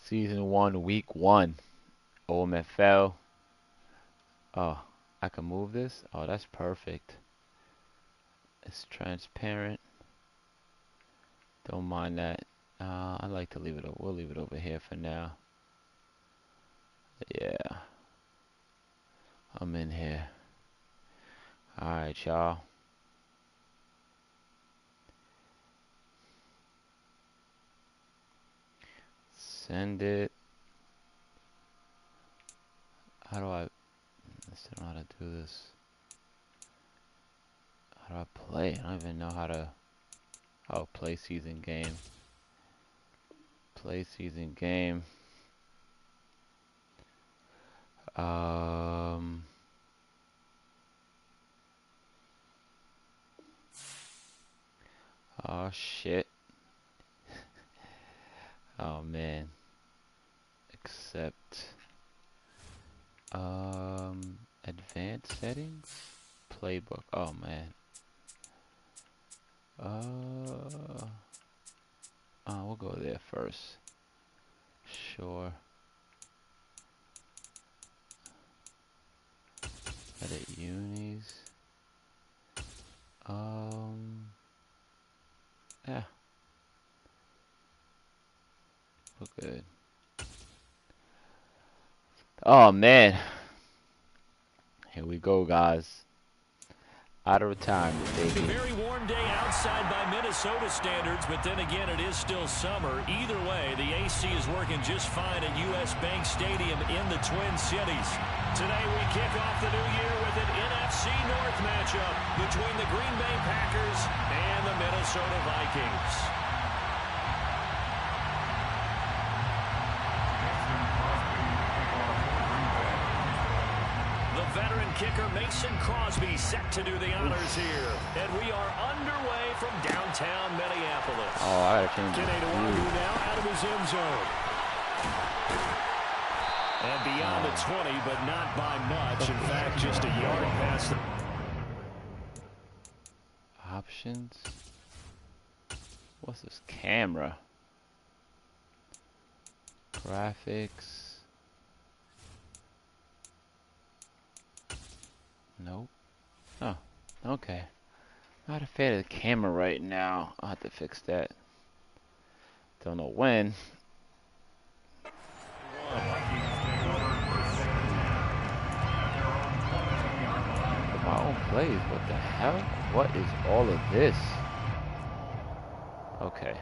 Season 1, Week 1. OMFL. Oh, I can move this? Oh, that's perfect. It's transparent. Don't mind that. I like to leave it over. We'll leave it over here for now. Yeah. I'm in here. Alright, y'all. Send it. How do I still know how to do this? How do I play? I don't even know how to. Oh, play season game. Play season game. Oh shit. Oh man. Accept. Advanced settings. Playbook. Oh man. We'll go there first. Sure. Edit unis. Yeah. Look good. Oh man. Here we go, guys. Out of retirement, baby. A very warm day outside by Minnesota standards, but then again, it is still summer. Either way, the AC is working just fine at U.S. Bank Stadium in the Twin Cities. Today, we kick off the new year with an NFC North matchup between the Green Bay Packers and the Minnesota Vikings. Veteran kicker Mason Crosby set to do the honors here. And we are underway from downtown Minneapolis. Oh, I gotta change it. Now out of his end zone. And beyond the 20, but not by much. In fact, just a yard past the... Options. What's this? Camera. Graphics. Nope. Oh, okay. Not a fan of the camera right now. I'll have to fix that. Don't know when. My own plays. What the hell? What is all of this? Okay.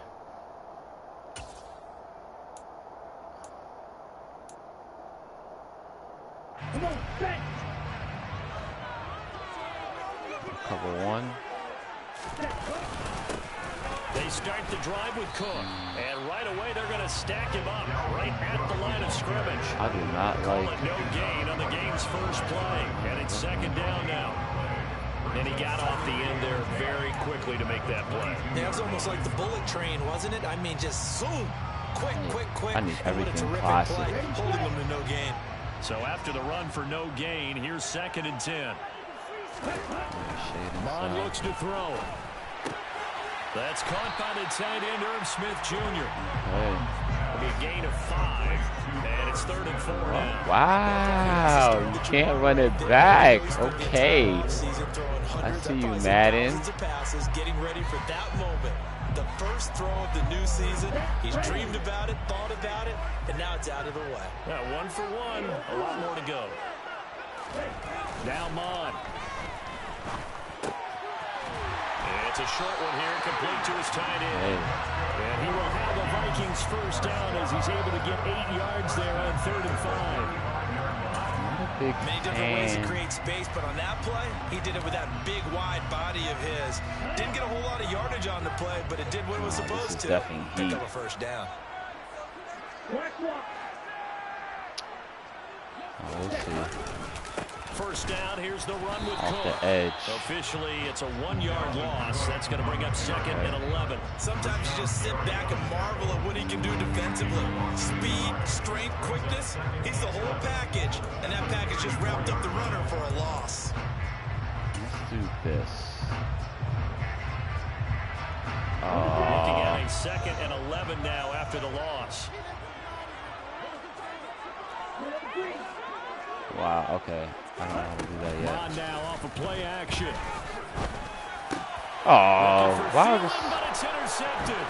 Cover one. They start the drive with Cook, and right away they're going to stack him up right at the line of scrimmage. I do not like no gain on the game's first play, and it's second down now. And he got off the end there very quickly to make that play. Yeah, it was almost like the bullet train, wasn't it? I mean, just zoom, quick. I need everything classic. Holding them to no gain. So after the run for no gain, here's 2nd and 10. Bond looks to throw. That's caught by the tight end, Smith Jr. It'll be a gain of 5, and it's 3rd and 4 now. Wow, you can't run it back. Okay. I see you, Madden. Getting ready for that moment. The first throw of the new season. He's dreamed about it, thought about it, and now it's out of the way. Yeah, 1 for 1. A lot more to go. Now Mon. It's a short one here, complete to his tight end. And he will have the Vikings first down as he's able to get 8 yards there on 3rd and 5. Many different ways to create space, but on that play, he did it with that big, wide body of his. Didn't get a whole lot of yardage on the play, but it did what it was supposed to. Pick up a first down. We'll see. First down, here's the run with Off Cook. the edge. Officially, it's a 1-yard loss. That's going to bring up 2nd and 11. Sometimes you just sit back and marvel at what he can do defensively. Speed, strength, quickness, he's the whole package. And that package just wrapped up the runner for a loss. Let's do this. Looking at a 2nd and 11 now after the loss. Wow, okay. I don't know how to do that yet. On now off of play action. Oh, wow. But it's intercepted.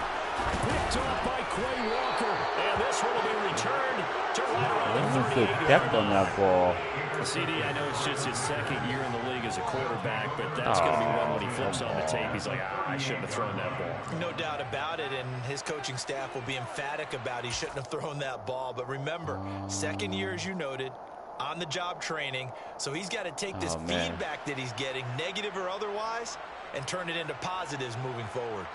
Picked off by Quay Walker. And this one will be returned to right around the 38-yard depth on line. that ball. CD, I know it's just his second year in the league as a quarterback, but that's going to be one when he flips on the tape. He's like, I shouldn't have thrown that ball. No doubt about it, and his coaching staff will be emphatic about he shouldn't have thrown that ball. But remember, second year, as you noted, on-the-job training, so he's got to take this feedback that he's getting, negative or otherwise, and turn it into positives moving forward.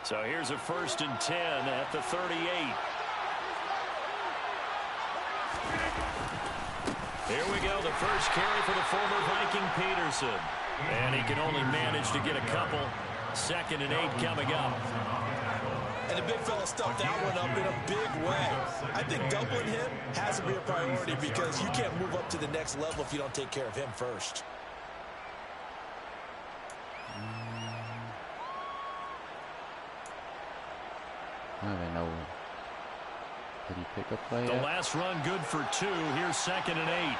So here's a 1st and 10 at the 38. Here we go, the first carry for the former Viking Peterson. And he can only manage to get a couple. 2nd and 8 coming up. And the big fella stuffed that one up in a big way. I think doubling him has to be a priority because you can't move up to the next level if you don't take care of him first. I don't even know. Did he pick a play? The last run good for 2. Here's 2nd and 8.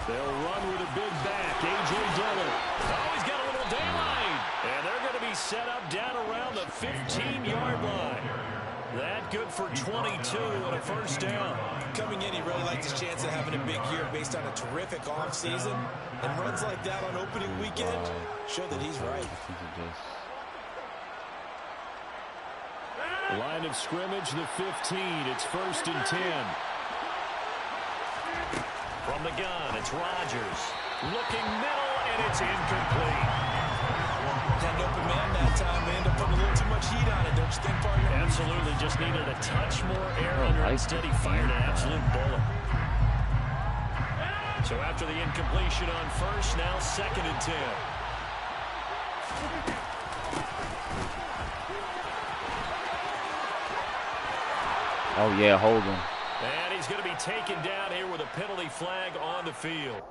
They'll run with a big back. A.J. Dillon. Oh, he's got a little daylight. And they're going to be set up down around the 15-yard line. That good for 22 and a 1st down. Coming in, he really likes his chance of having a big year based on a terrific offseason. And runs like that on opening weekend show that he's right. Line of scrimmage, the 15. It's 1st and 10. From the gun, it's Rodgers. Looking middle, and it's incomplete. Had an open man that time. They end up putting a little too much heat on it, don't you think, partner? Absolutely. Just needed a touch more air under it. Instead, he fired an absolute bullet. So after the incompletion on 1st, now 2nd and 10. Oh, yeah, hold him. And he's going to be taken down here with a penalty flag on the field.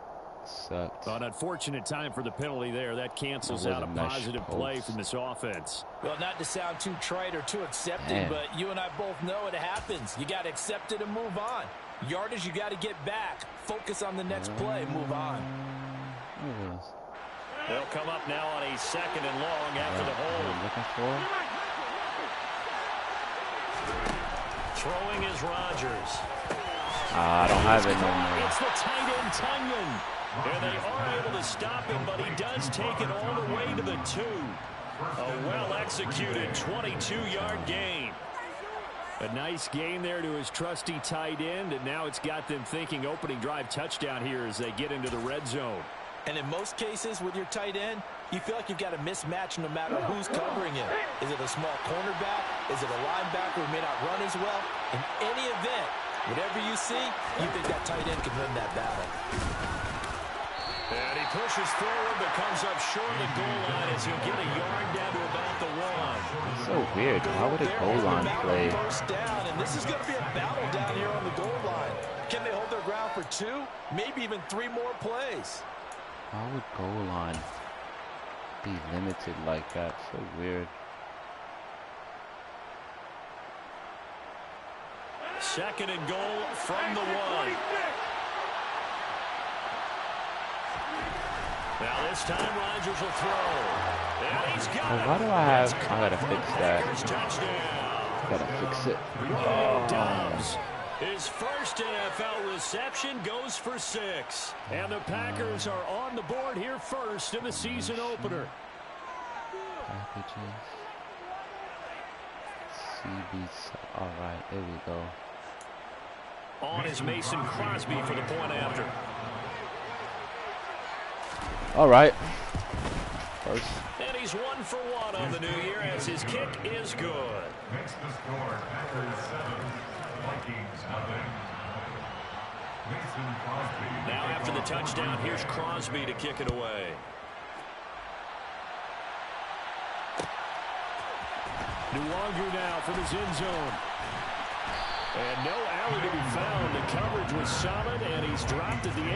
Sucked. An unfortunate time for the penalty there. That cancels out a positive play from this offense. Well, not to sound too trite or too accepting, but you and I both know it happens. You got to accept it and move on. Yardage, you got to get back. Focus on the next play. Move on. They'll come up now on a 2nd and long after the hold. Looking for? Throwing is Rodgers. I don't have it no more. It's the tight end, Tunyon. And they are able to stop him, but he does take it all the way to the 2. A well-executed 22-yard gain. A nice gain there to his trusty tight end, and now it's got them thinking opening drive touchdown here as they get into the red zone. And in most cases with your tight end, you feel like you've got a mismatch no matter who's covering him. Is it a small cornerback? Is it a linebacker who may not run as well? In any event, whatever you see, you think that tight end can win that battle. And he pushes forward, but comes up short of the goal line as he'll get a yard down to about the 1. It's so weird. How would a goal line play? First down, and this is going to be a battle down here on the goal line. Can they hold their ground for 2, maybe even 3 more plays? How would goal line be limited like that? So weird. 2nd and goal from the 1. Now this time Rodgers will throw. And he's got it. Why do I have? I gotta fix that. Touchdown. Gotta fix it. Dobbs. His first NFL reception goes for 6. And the Packers are on the board here first in the season opener. Packages. CBs. All right, there we go. On is Mason Crosby for the point after. All right. First. And he's 1 for 1 on the new year as his kick is good. Next to score, Packers 7, Vikings 11. Mason Crosby. Now after the touchdown, here's Crosby to kick it away. Nwangu now from his end zone. And no alley to be found. The coverage was solid, and he's dropped at the 18.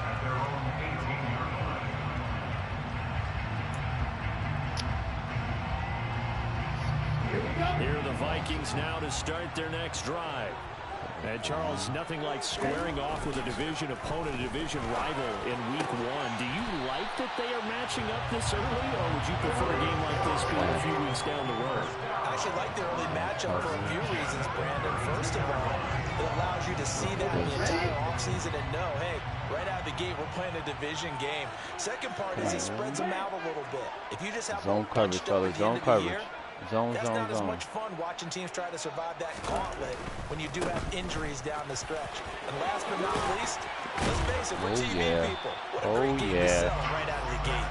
At their own 18-yard line. Here are the Vikings now to start their next drive. And Charles, nothing like squaring off with a division opponent, a division rival in week 1. Do you like that they are matching up this early, or would you prefer a game like this being a few weeks down the road? I actually like the early matchup for a few reasons, Brandon. First of all, it allows you to see that the entire offseason and know, hey, right out of the gate, we're playing a division game. Second part is it spreads them out a little bit. If you just have zone coverage, fellas, zone coverage. That's not as much fun watching teams try to survive that gauntlet when you do have injuries down the stretch. And last but not least, let's face it, we're TV people. What a great game to sell right out of the gate.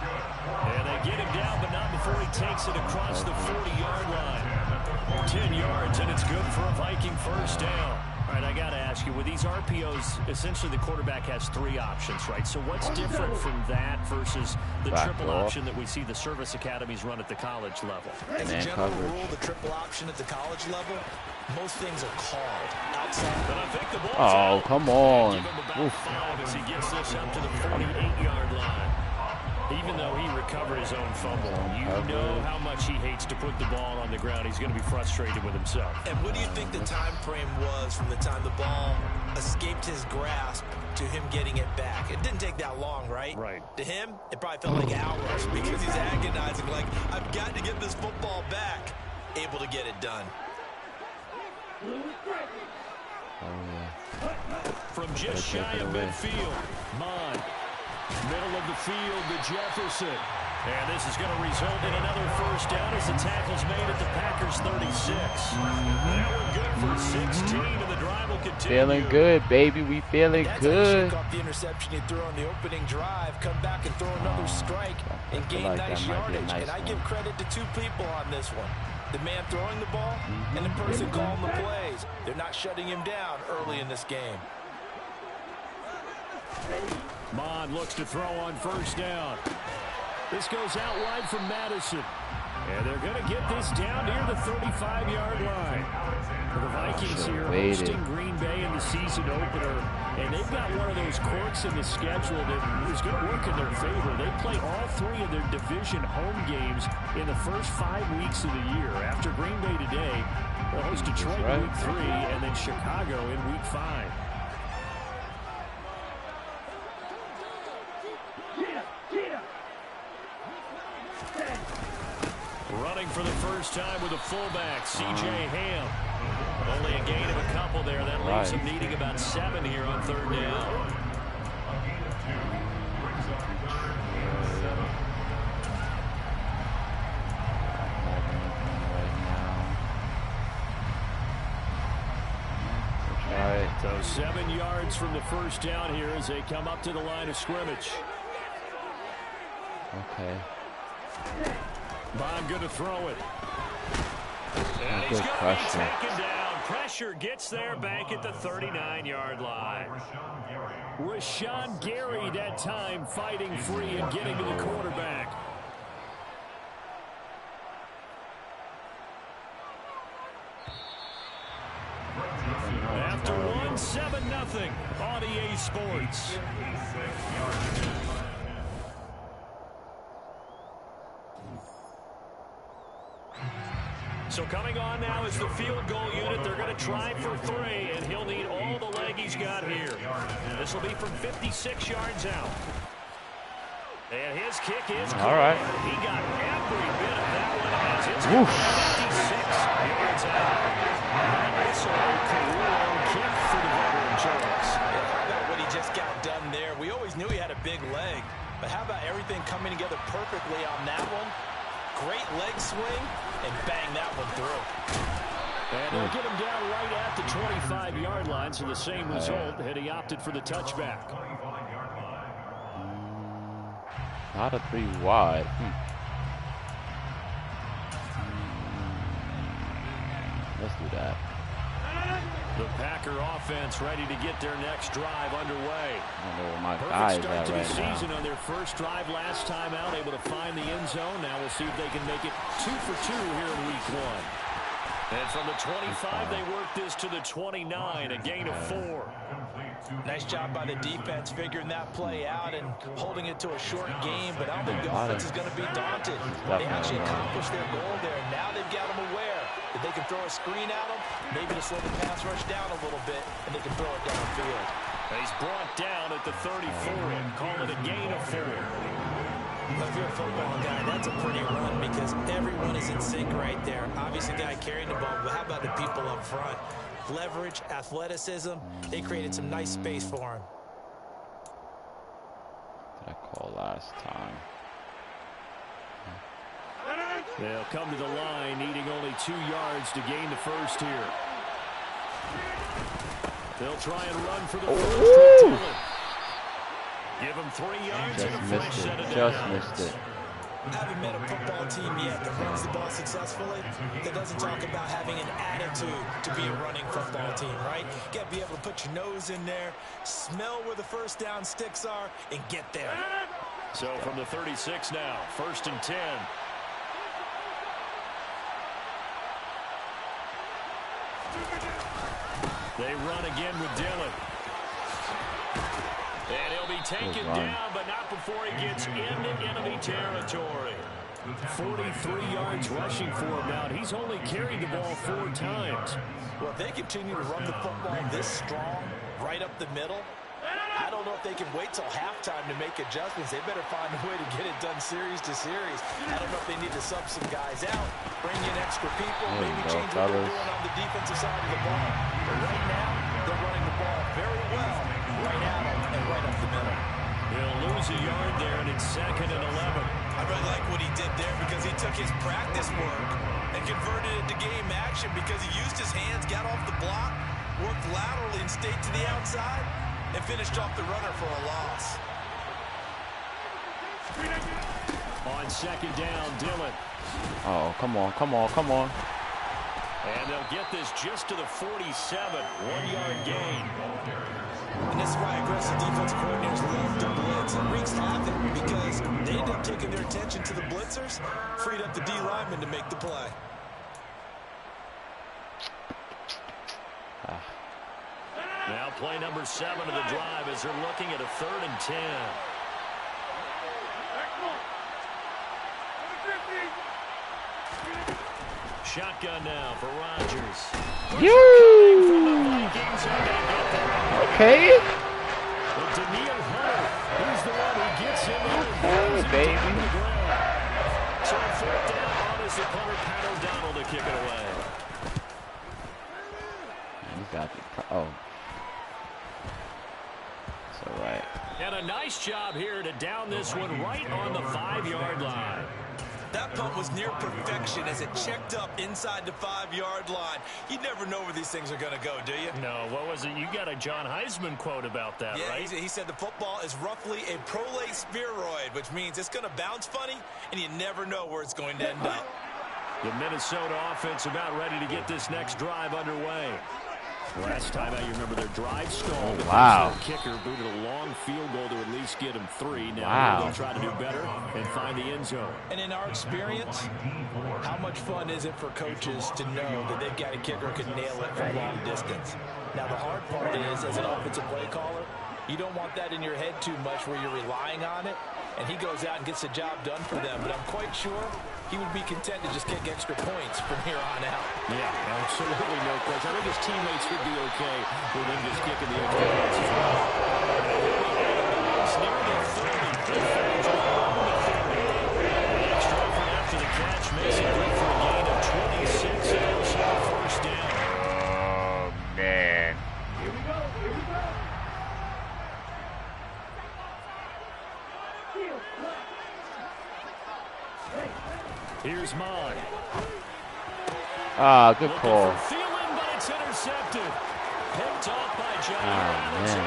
And they get him down, but not before he takes it across the 40-yard line. 10 yards, and it's good for a Viking first down. All right, I got to ask you, with these RPOs, essentially the quarterback has 3 options, right? So what's different from that versus the triple option that we see the service academies run at the college level? As a general rule, the triple option at the college level, most things are called outside. But I think the ball's out. Come on. Give him about 5 as he gets this up to the 48-yard line. Even though he recovered his own fumble, you know how much he hates to put the ball on the ground. He's going to be frustrated with himself. And what do you think the time frame was from the time the ball escaped his grasp to him getting it back? It didn't take that long, right? Right. To him, it probably felt like hours because he's agonizing, like, I've got to get this football back. Able to get it done. From just shy of midfield, Mond. Middle of the field to Jefferson. And this is going to result in another first down as the tackle's made at the Packers 36. That one good for 16, and the drive will continue. Feeling good, baby. We feeling good. That's off the interception you threw on the opening drive. Come back and throw another strike and gain nice yardage. And I give credit to 2 people on this one. The man throwing the ball and the person calling the plays. They're not shutting him down early in this game. Mond looks to throw on first down. This goes out wide from Madison. And they're going to get this down near the 35-yard line. The Vikings here hosting Green Bay in the season opener. And they've got one of those quirks in the schedule that is going to work in their favor. They play all 3 of their division home games in the first 5 weeks of the year. After Green Bay today, they'll host Detroit in week 3 and then Chicago in week 5. Running for the first time with a fullback, C.J. Ham. Only a gain of a couple there. That leaves him needing about 7 here on 3rd down. So 7 yards from the first down here as they come up to the line of scrimmage. Okay. Bond going to throw it. And he's going to be taken down. Pressure gets there back at the 39-yard line. Rashawn Gary that time fighting free and getting to the quarterback. After one, 7-0 on EA Sports. So coming on now is the field goal unit. They're going to try for 3, and he'll need all the leg he's got here. This will be from 56 yards out. And his kick is good. All right. He got every bit of that one as it's 56 yards out. That's a career kick for the veteran Charles. How about what he just got done there? We always knew he had a big leg, but how about everything coming together perfectly on that one? Great leg swing, and bang that one through. And they'll get him down right at the 25-yard line, so the same result had he opted for the touchback. Not a 3 wide. Let's do that. The Packer offense ready to get their next drive underway. I don't know where my Perfect guys start at to the right now. season on their first drive last time out, able to find the end zone. Now we'll see if they can make it 2 for 2 here in week 1. And from the 25, they work this to the 29, a gain of 4. Nice job by the defense figuring that play out and holding it to a short game, but I don't think the offense is going to be daunted. They actually accomplished their goal there, and now they've got them aware. If they can throw a screen at them, maybe to slow the pass rush down a little bit, and they can throw it downfield. He's brought down at the 34. Call it a gain of 4. If you're a football guy, that's a pretty run because everyone is in sync right there. Obviously, the guy carrying the ball, but how about the people up front? Leverage, athleticism, they created some nice space for him. Did I call last time? They'll come to the line, needing only 2 yards to gain the first here. They'll try and run for the first. Give him 3 yards and a fresh set of downs. Just missed it. I haven't met a football team yet that runs the ball successfully that doesn't talk about having an attitude to be a running football team, right? You got to be able to put your nose in there, smell where the first down sticks are, and get there. So from the 36 now, 1st and 10. They run again with Dillon. And he'll be taken down, but not before he gets into enemy territory. 43 yards rushing for him now. He's only carried the ball 4 times. Well, if they continue to run the football this strong, right up the middle, I don't know if they can wait till halftime to make adjustments. They better find a way to get it done series to series. I don't know if they need to sub some guys out, bring in extra people, maybe change what they're doing on the defensive side of the ball. But right now, they're running the ball very well, right at them and right up the middle. They'll lose a yard there, and it's 2nd and 11. I really like what he did there because he took his practice work and converted it to game action because he used his hands, got off the block, worked laterally and stayed to the outside, and finished off the runner for a loss. On 2nd down, Dillon. Oh, come on, come on, come on. And they'll get this just to the 47. 1-yard gain. And that's why aggressive defensive coordinators love to blitz. It wreaks havoc because they end up taking their attention to the blitzers, freed up the D lineman to make the play. Now play number 7 of the drive as they're looking at a 3rd and 10. Shotgun now for Rodgers. You. Okay. Well, Daniil Hunter, he's the one who gets him in. Okay, baby. So 4th down on as the punter Pat O'Donnell to kick it away. He's got the it's all right. And a nice job here to down this one right on the 5-yard line. That punt was near perfection as it checked up inside the 5-yard line. You never know where these things are going to go, do you? No, what was it? You got a John Heisman quote about that, right? Yeah, he said the football is roughly a prolate spheroid, which means it's going to bounce funny, and you never know where it's going to end up. The Minnesota offense about ready to get this next drive underway. Last time out, you remember their drive stalled. Oh, wow. The kicker booted a long field goal to at least get him 3. Now wow. They'll try to do better and find the end zone. And in our experience, how much fun is it for coaches to know that they've got a kicker who can nail it from long distance? Now, the hard part is, as an offensive play caller, you don't want that in your head too much where you're relying on it, and he goes out and gets the job done for them. But I'm quite sure he would be content to just kick extra points from here on out. Yeah, absolutely no question. I think his teammates would be okay with him just kicking the extra points as well. It's near the 30. Extra effort after the catch makes it good for a gain of 26 and also a 1st down. Oh, man. Here we go. Here we go. Here's Mine. Ah, good call. Thielen, but it's intercepted. Picked off by Johnny man.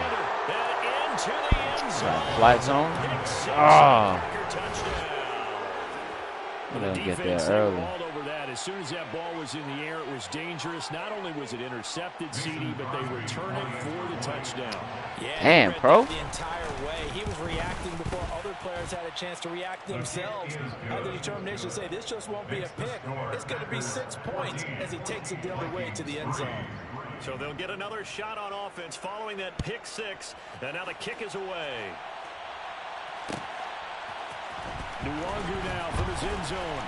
And into the end zone. Flat zone. We're going to get there early. Over that. As soon as that ball was in the air, it was dangerous. Not only was it intercepted, CD, but they returned it for the touchdown. Yeah, damn, bro. The entire way. He was reacting before other players had a chance to react themselves. Had the determination to say, this just won't be a pick. It's going to be 6 points as he takes it the other way to the end zone. So they'll get another shot on offense following that pick 6. And now the kick is away. Nuangu now from his end zone.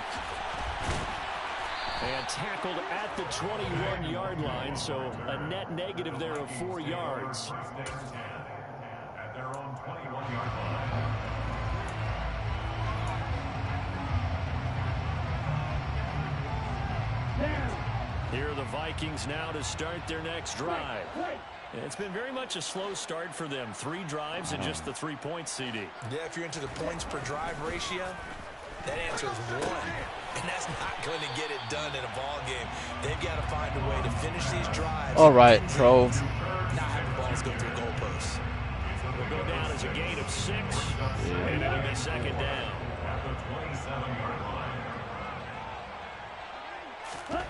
And tackled at the 21-yard line, so a net negative there of 4 yards. At their own 21-yard line. Here are the Vikings now to start their next drive. It's been very much a slow start for them. 3 drives and just the 3 points, CD. Yeah, if you're into the points per drive ratio, that answer is 1. And that's not going to get it done in a ball game. They've got to find a way to finish these drives. All right, pro. Not having balls go through goalposts. Will go down as a gain of 6, and it'll be second down. At the 27-yard line.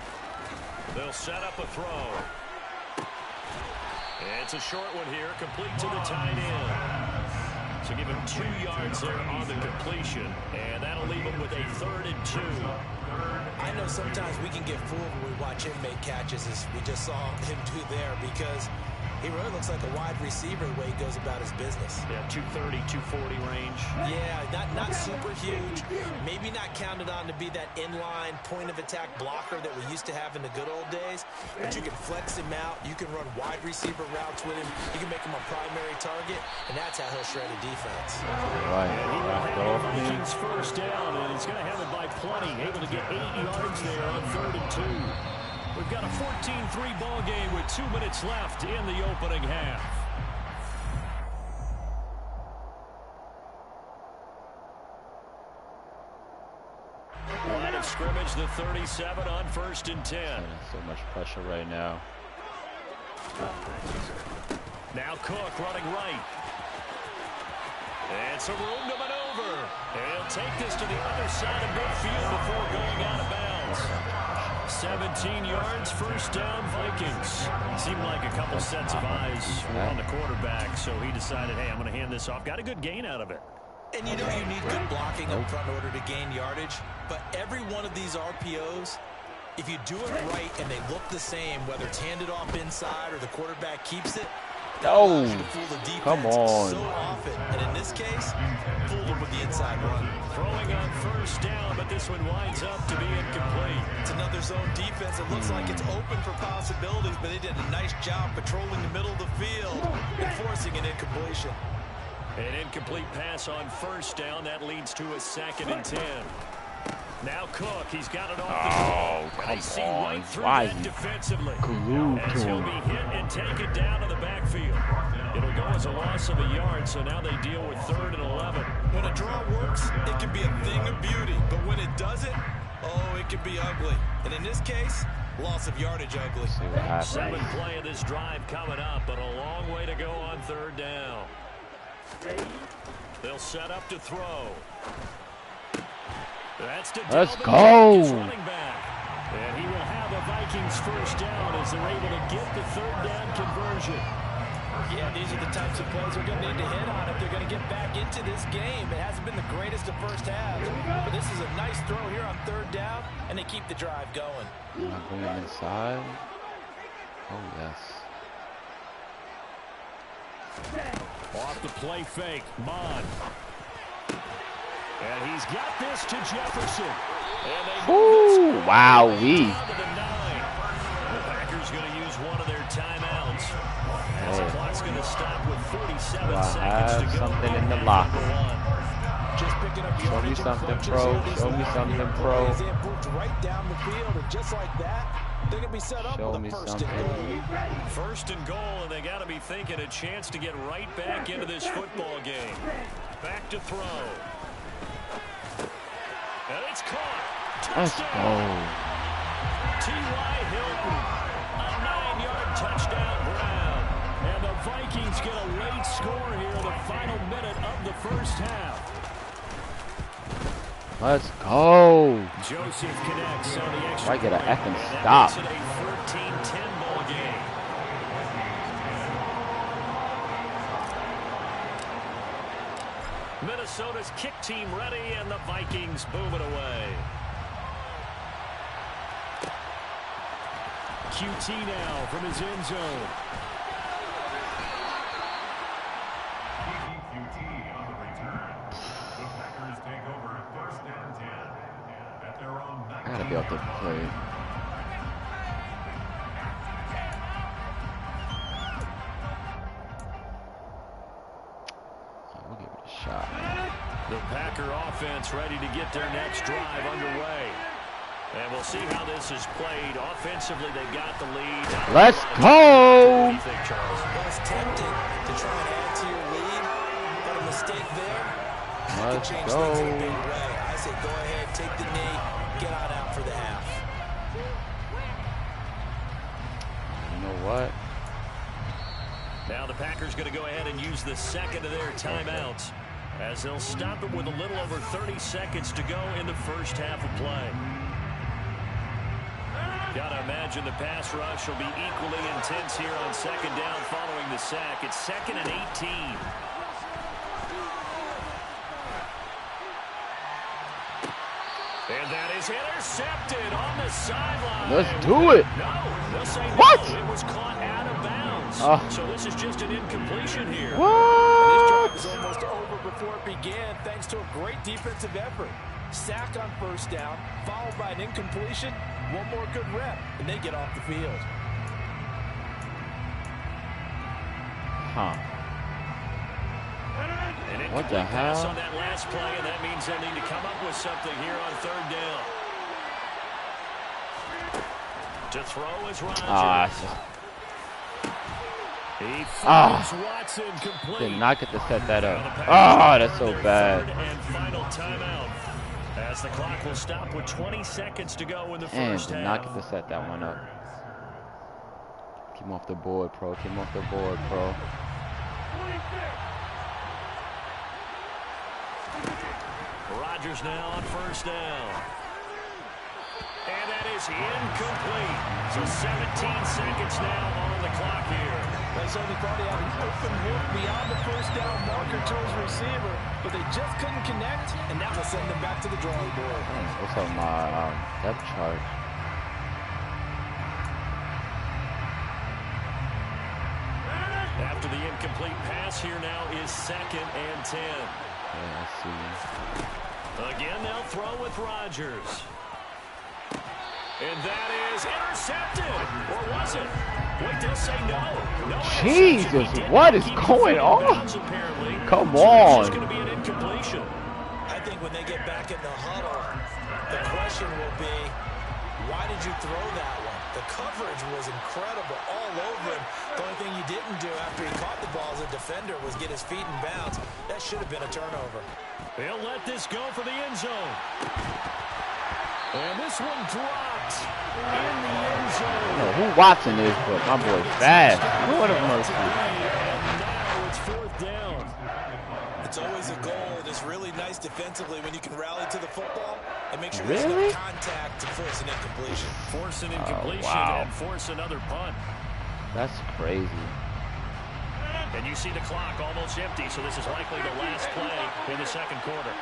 They'll set up a throw. It's a short one here, complete to the tight end. So give him 2 yards there on the completion, and that'll leave him with a 3rd and 2. I know sometimes we can get fooled when we watch him make catches, as we just saw him do there, because he really looks like a wide receiver the way he goes about his business. Yeah, 230, 240 range. Yeah, not super huge. Maybe not counted on to be that inline point-of-attack blocker that we used to have in the good old days. But you can flex him out. You can run wide receiver routes with him. You can make him a primary target, and that's how he'll shred a defense. Right. Vikings first down, and he's going to have it by plenty. Able to get 8 yards there on 3rd and 2. We've got a 14-3 ball game with 2 minutes left in the opening half. Line of scrimmage, the 37 on 1st and 10. So much pressure right now. Now Cook running right. And some room to maneuver. And he'll take this to the other side of midfield before going out of bounds. 17 yards, first down, Vikings. Seemed like a couple sets of eyes were on the quarterback, so he decided, hey, I'm going to hand this off. Got a good gain out of it. And you know you need good blocking up front in order to gain yardage, but every one of these RPOs, if you do it right and they look the same, whether it's handed off inside or the quarterback keeps it, Oh, come on. So often. And in this case, fooled him with the inside run. Throwing on first down, but this one winds up to be incomplete. It's another zone defense. It looks like it's open for possibilities, but they did a nice job patrolling the middle of the field and forcing an incompletion. An incomplete pass on first down. That leads to a 2nd and 10. Now Cook, he's got it off the come see on. right through Why that defensively. glued As to he'll him? be hit and taken down to the backfield. It'll go as a loss of a yard, so now they deal with 3rd and 11. When a draw works, it can be a thing of beauty, but when it doesn't, oh, it can be ugly. And in this case, loss of yardage ugly. 7th play of this drive coming up, but a long way to go on 3rd down. They'll set up to throw. That's to Let's Delvin go. Cook, running back. And he will have a Vikings first down as they're able to get the 3rd down conversion. Yeah, these are the types of plays they're going to need to hit on if they're going to get back into this game. It hasn't been the greatest of first halves, but this is a nice throw here on 3rd down, and they keep the drive going. Bring him inside. Oh, yes. Off the play fake, Mon. And he's got this to Jefferson. Ooh, wowee. The Packers going to use one of their timeouts. As the clock's going to stop with 47 seconds to go. Something in the locker. Just picking up Show me something, pro. Show me something, pro. Right down the field, and just like that, they're going to be set up with a first and goal. First and goal, and they got to be thinking a chance to get right back into this football game. Back to throw. And it's caught. Let's go. T.Y. Hilton, a 9-yard touchdown Brown. And the Vikings get a late score here in the final minute of the first half. Let's go. Joseph connects on the extra. I get an effing That stop. makes it a 13-10 ball game. Minnesota's kick team ready, and the Vikings boom it away. QT now from his end zone. QT on the return. The Packers take over 1st and 10 at their own 19. I gotta be able to play. The Packer offense ready to get their next drive underway. And we'll see how this is played. Offensively, they've got the lead. Let's go! What do you think, Charles? Well, it's tempting to try and add to your lead, but a mistake there can change things in a big way. I say go ahead, take the knee, get on out for the half. You know what? Now the Packers going to go ahead and use the second of their timeouts as they'll stop it with a little over 30 seconds to go in the first half of play. Got to imagine the pass rush will be equally intense here on second down following the sack. It's 2nd and 18. And that is intercepted on the sideline. Let's do it. No, they'll say What? No. It was caught out of bounds. So this is just an incompletion here. What? This drive is almost over before it began thanks to a great defensive effort. Sack on first down, followed by an incompletion. One more good rep, and they get off the field. Huh. What the hell? On that last play, and that means they need to come up with something here on third down. To throw is Rodgers. He finds Watson complete. Did not get to set that up. Oh, that's so bad. And final timeout. As the clock will stop with 20 seconds to go in the first half. Did not get to set that one up. Keep him off the board, pro. Keep him off the board, pro. Rodgers now on first down. And that is incomplete. So 17 seconds now on the clock here. They certainly thought he had an open look beyond the first down marker to his receiver, but they just couldn't connect, and that will send them back to the drawing board. What's on my depth chart? After the incomplete pass, here now is 2nd and 10. Yeah, let's see. Again, they'll throw with Rodgers. And that is intercepted. Or was it? Wait, they'll say no. No. Jesus, what is going on? Come on. It's going to be an incompletion. I think when they get back in the huddle, the question will be, why did you throw that one? The coverage was incredible all over him. The only thing you didn't do after he caught the ball as a defender was get his feet in bounds. That should have been a turnover. They'll let this go for the end zone. And this one dropped in the end zone. I don't know who Watson is, but my boy's fast. What a mercy. And now it's 4th down. It's always a goal, and it's really nice defensively when you can rally to the football and make sure Really? there's no contact to force an incompletion. Force an incompletion and force another punt. That's crazy. And you see the clock almost empty, so this is likely the last play in the second quarter.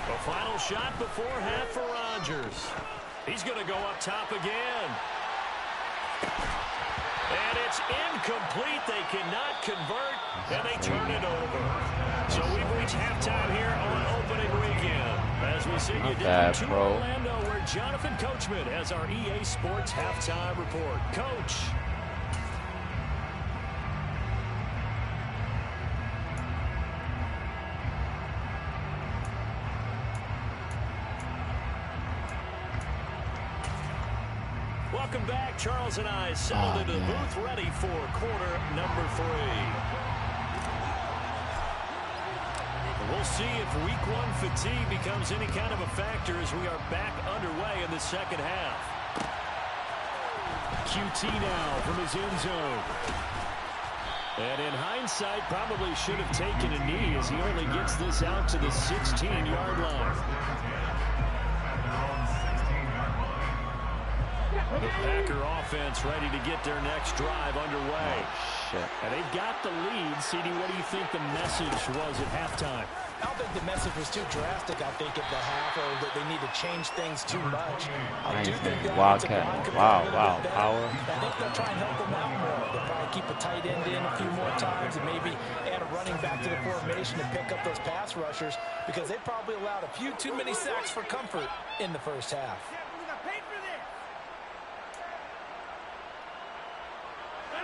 The final shot before half for Rodgers. He's going to go up top again. And it's incomplete. They cannot convert, and they turn it over. So we've reached halftime here on opening weekend. As we send you down to Orlando, where Jonathan Coachman has our EA Sports halftime report. Coach. Welcome back. Charles and I settled into the booth, ready for quarter number 3. We'll see if week 1 fatigue becomes any kind of a factor as we are back underway in the second half. QT now from his end zone. And in hindsight, probably should have taken a knee as he only gets this out to the 16-yard line. The Packer offense ready to get their next drive underway. And they've got the lead. CD, what do you think the message was at halftime? I don't think the message was too drastic, I think, at the half, or that they need to change things too much. I do think the Wildcat. Wow, power. I think they'll try and help them out more. They'll probably keep a tight end in a few more times and maybe add a running back to the formation and pick up those pass rushers because they probably allowed a few too many sacks for comfort in the first half.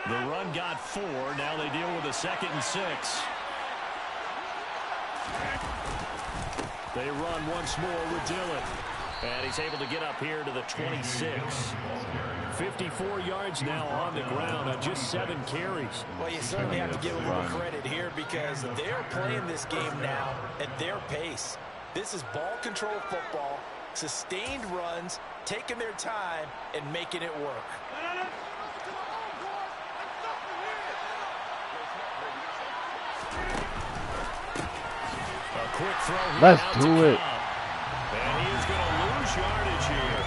The run got 4. Now they deal with a 2nd and 6. They run once more with Dillon. And he's able to get up here to the 26. 54 yards now on the ground on just 7 carries. Well, you certainly have to give a little credit here because they're playing this game now at their pace. This is ball control football, sustained runs, taking their time, and making it work. A quick throw. Let's do it. And he is going to lose yardage here.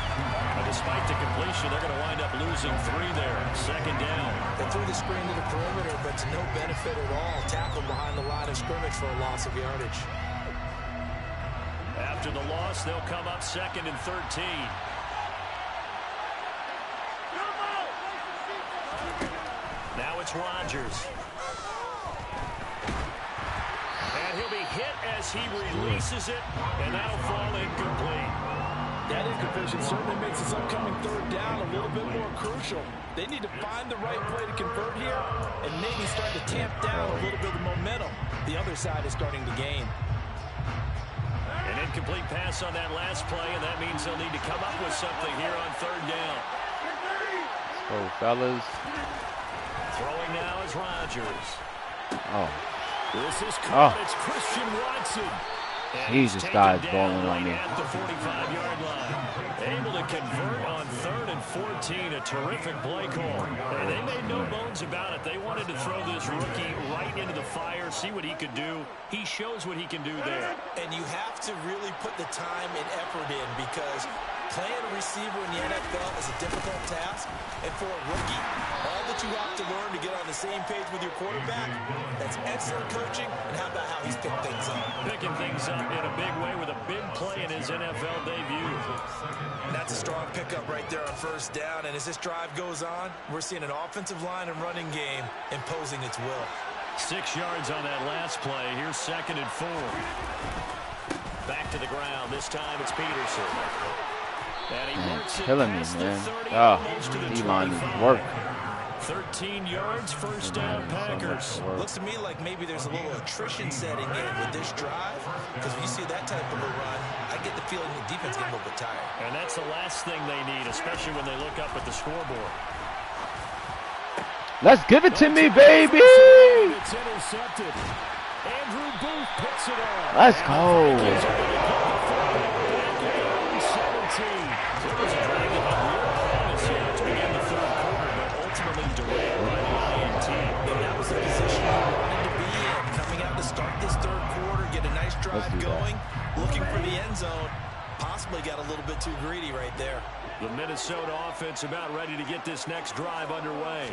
But despite the completion, they're going to wind up losing 3 there. Second down. They threw the screen to the perimeter, but to no benefit at all. Tackled behind the line of scrimmage for a loss of yardage. After the loss, they'll come up 2nd and 13. Now it's Rodgers. And he'll be hit as he releases it, and that'll fall incomplete. That incompletion certainly makes this upcoming 3rd down a little bit more crucial. They need to find the right play to convert here and maybe start to tamp down a little bit of momentum. The other side is starting to gain. An incomplete pass on that last play, and that means they'll need to come up with something here on 3rd down. Oh, fellas. Throwing now is Rodgers. Oh. This is caught. It's Christian Watson. Jesus, guy's balling on me. At the 45-yard line. Able to convert on 3rd and 14. A terrific play call. And they made no bones about it. They wanted to throw this rookie right into the fire, see what he could do. He shows what he can do there. And you have to really put the time and effort in because playing a receiver in the NFL is a difficult task. And for a rookie, all that you have to learn to get on the same page with your quarterback, that's excellent coaching. And how about how he's picked things up? Picking things up in a big way with a big play in his NFL debut. And that's a strong pickup right there on 1st down. And as this drive goes on, we're seeing an offensive line and running game imposing its will. 6 yards on that last play. Here's 2nd and 4. Back to the ground. This time it's Peterson. And he works it past the 30, almost to the 25. 13 yards, 1st down, Packers. Looks to me like maybe there's a little attrition setting in with this drive because when you see that type of a run, I get the feeling the defense getting a little bit tired. And that's the last thing they need, especially when they look up at the scoreboard. Let's give it to me, baby! It's intercepted. Andrew Booth picks it off. Let's go. Drive going, looking for the end zone, possibly got a little bit too greedy right there. The Minnesota offense about ready to get this next drive underway.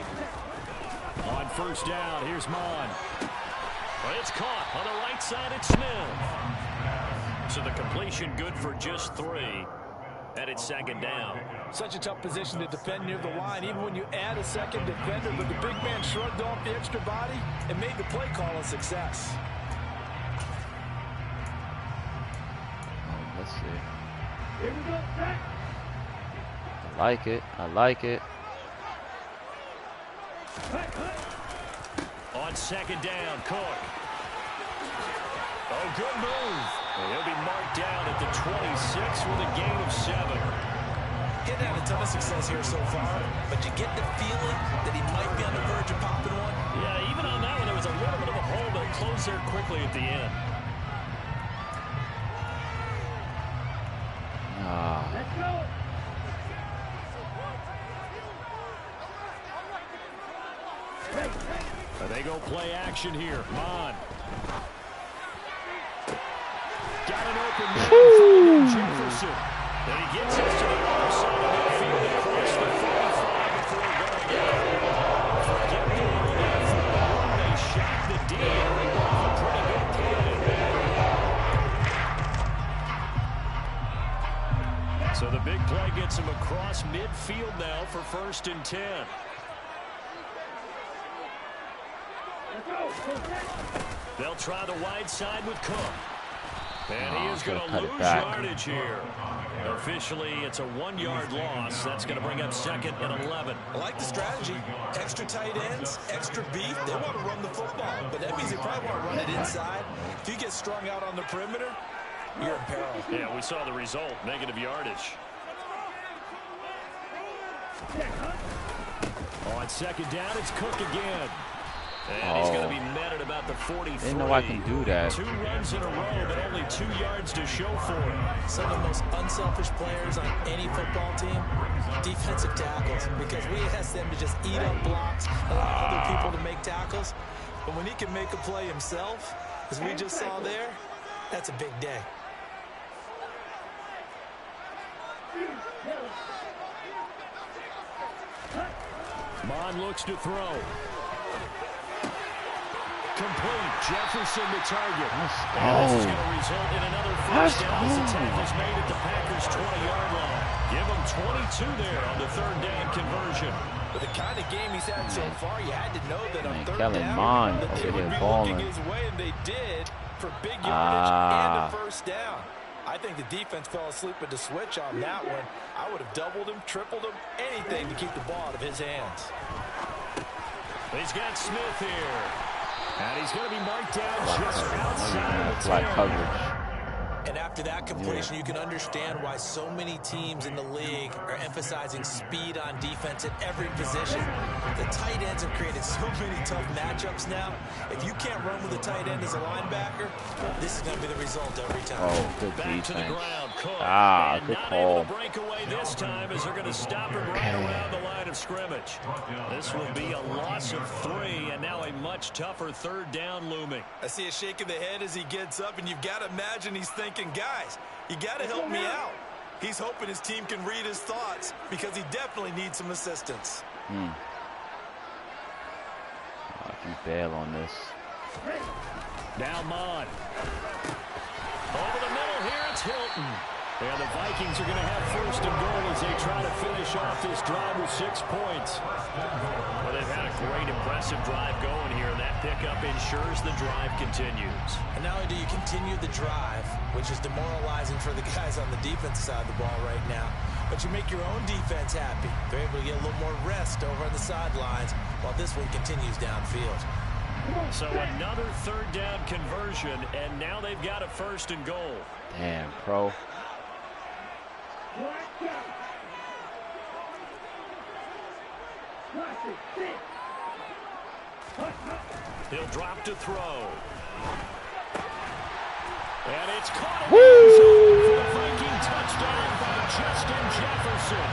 On 1st down, here's Mon. But it's caught on the right side, it's Smith. So the completion good for just 3, and it's 2nd down. Such a tough position to defend near the line, even when you add a second defender, but the big man shrugged off the extra body and made the play call a success. Let's see. I like it. I like it. On 2nd down, Cook. Oh, good move. And he'll be marked down at the 26 with a gain of 7. Getting had a ton of success here so far, but you get the feeling that he might be on the verge of popping one. Yeah, even on that one, there was a little bit of a hole, but it closed there quickly at the end. Let's go. They go play action here. Mon. Got an open man. Jefferson. And he gets us to the other side of the field across the 45 before going out. Forget the run. They shot the D. Pretty good play. So the big play gets him across midfield now for 1st and 10. They'll try the wide side with Cook. And he is going to lose yardage here. Officially, it's a 1-yard loss. That's going to bring up 2nd and 11. I like the strategy. Extra tight ends, extra beef. They want to run the football, but that means they probably want to run it inside. If you get strung out on the perimeter, you're in peril. Yeah, we saw the result, negative yardage. On second down, it's Cook again. And he's going to be met at about the 43. Didn't know I can do that. 2 runs in a row, but only 2 yards to show for it. Some of the most unselfish players on any football team, defensive tackles, because we ask them to just eat up blocks, allow other people to make tackles. But when he can make a play himself, as we just saw there, that's a big day. Mon looks to throw. Complete. Jefferson the target. And this is going to result in another first down as the tackle's made at the Packers' 20-yard line. Give them 22 there on the third down conversion. With the kind of game he's had so far, you had to know that on third Kellen down, Mond that they over would here be balling. looking his way, and they did for big yardage and a first down. I think the defense fell asleep at the switch on that one. I would have doubled him, tripled him, anything to keep the ball out of his hands. He's got Smith here. And he's going to be marked down just outside the 10. Coverage. And after that completion, you can understand why so many teams in the league are emphasizing speed on defense at every position. The tight ends have created so many tough matchups now. If you can't run with a tight end as a linebacker, this is going to be the result every time. Oh, good Back defense. to the ground, Cook. Good not call. able to break away this time as they're going to stop him right around the line of scrimmage. This will be a loss of 3, and now a much tougher third down looming. I see a shake of the head as he gets up, and you've got to imagine he's thinking, guys, you got to help me out. He's hoping his team can read his thoughts because he definitely needs some assistance. I can bail on this. Now Mon. Over the middle here, it's Hilton. And the Vikings are going to have first and goal as they try to finish off this drive with 6 points. Well, they've had a great, impressive drive going here, and that pickup ensures the drive continues. And not only do you continue the drive, which is demoralizing for the guys on the defensive side of the ball right now, but you make your own defense happy. They're able to get a little more rest over on the sidelines while this one continues downfield. So another third down conversion, and now they've got a first and goal. Damn, pro. He'll drop to throw. And it's caught in the end zone for the Viking touchdown by Justin Jefferson.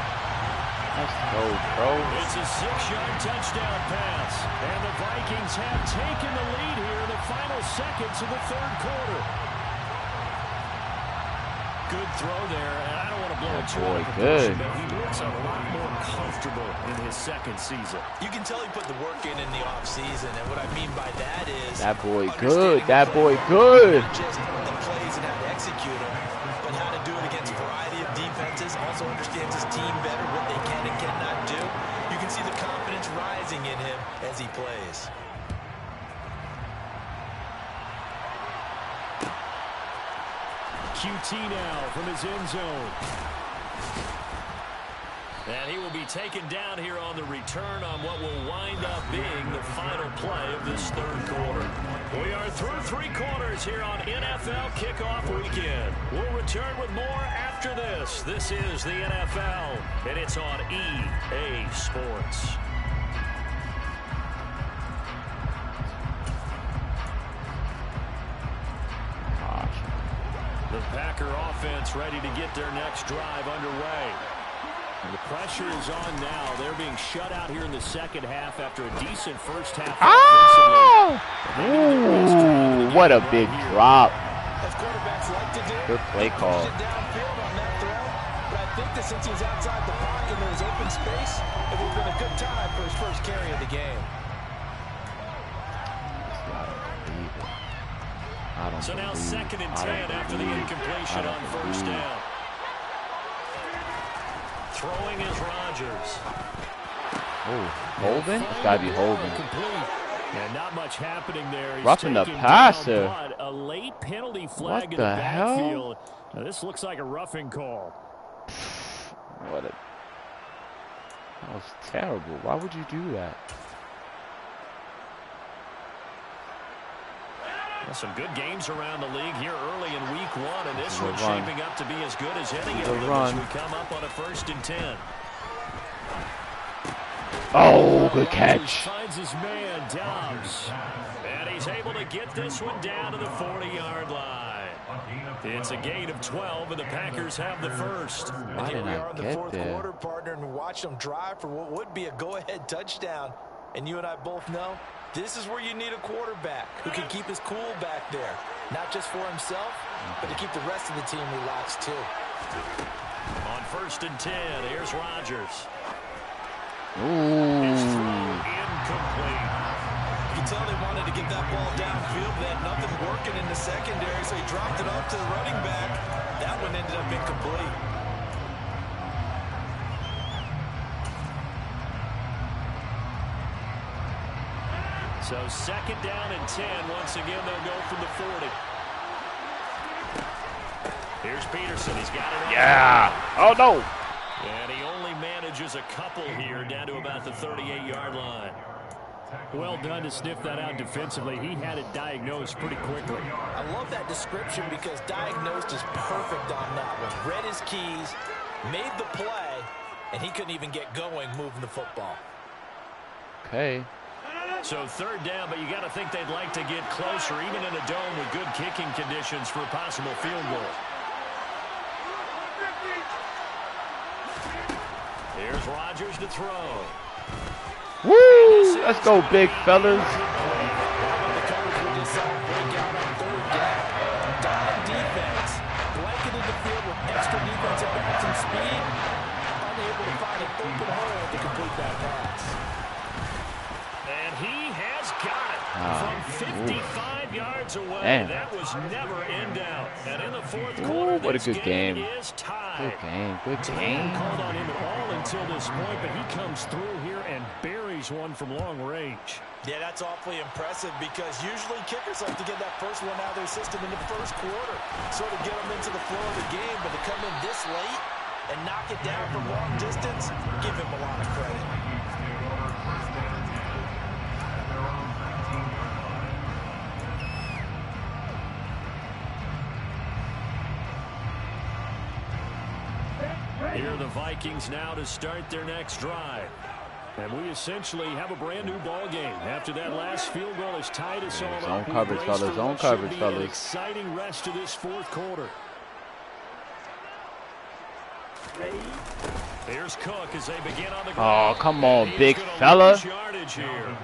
Let's go, bro. It's a 6-yard touchdown pass. And the Vikings have taken the lead here in the final seconds of the third quarter. Good throw there, and I don't want to blow it too much, but he looks a lot more comfortable in his second season. You can tell he put the work in the offseason, and what I mean by that is that boy good. That boy good. Not just the plays and how to execute them, but how to do it against a variety of defenses. Also understands his team better, what they can and cannot do. You can see the confidence rising in him as he plays. QT now from his end zone. And he will be taken down here on the return on what will wind up being the final play of this third quarter. We are through 3 quarters here on NFL Kickoff Weekend. We'll return with more after this. This is the NFL, and it's on EA Sports. The Packer offense ready to get their next drive underway. And the pressure is on now. They're being shut out here in the second half after a decent first half. Ooh, what a big drop. As quarterbacks like to do, good play call. Downfield on that throw, but I think that since he was outside the pocket and there was open space, it would have been a good time for his first carry of the game. So now 2nd and 10 after the incompletion on first down. Throwing is Rodgers. Oh, holding? It's got to be holding. And not much happening there. He's roughing the passer. Down, a late penalty flag what in the hell? backfield. Now, this looks like a roughing call. That was terrible. Why would you do that? Some good games around the league here early in week 1, and this one's shaping up to be as good as any of them as we come up on a 1st and 10. Oh, good catch. Finds his man, Dobbs. And he's able to get this one down to the 40-yard line. It's a gain of 12, and the Packers have the first. Why didn't I in the get 4th there? quarter, partner, and watch them drive for what would be a go-ahead touchdown. And you and I both know this is where you need a quarterback who can keep his cool back there. Not just for himself, but to keep the rest of the team relaxed, too. On 1st and 10, here's Rodgers. Ooh. His throw incomplete. You can tell they wanted to get that ball downfield. They had nothing working in the secondary, so he dropped it off to the running back. That one ended up incomplete. So 2nd down and 10. Once again, they'll go from the 40. Here's Peterson. He's got it. Yeah. Oh, no. And he only manages a couple here down to about the 38-yard line. Well done to sniff that out defensively. He had it diagnosed pretty quickly. I love that description because diagnosed is perfect on that one. Read his keys, made the play, and he couldn't even get going moving the football. Okay. So 3rd down, but you got to think they'd like to get closer, even in a dome with good kicking conditions for a possible field goal. Here's Rodgers to throw. Woo! Let's go, big fellas. The coverage we just saw break out on 3rd down. Dime defense, blanketed the field with extra defensive backs and speed, unable to find an open hole to complete that pass. And he has got it from 55 yards away. Damn. That was never in doubt. And in the 4th Ooh, quarter, what a this good game. is tied. Good game. Good They game. haven't called on him at all until this point, but he comes through here and buries one from long range. Yeah, that's awfully impressive because usually kickers like to get that first one out of their system in the 1st quarter, sort of get them into the flow of the game, but to come in this late and knock it down from long distance, give him a lot of credit. Here are the Vikings now to start their next drive. And we essentially have a brand new ball game. After that last field goal has tied us all Zone up. coverage, fellas. Zone coverage, An fellas. exciting rest of this 4th quarter. Here's Cook as they begin on the ground. Oh, come on, He is big gonna fella. lose yardage here.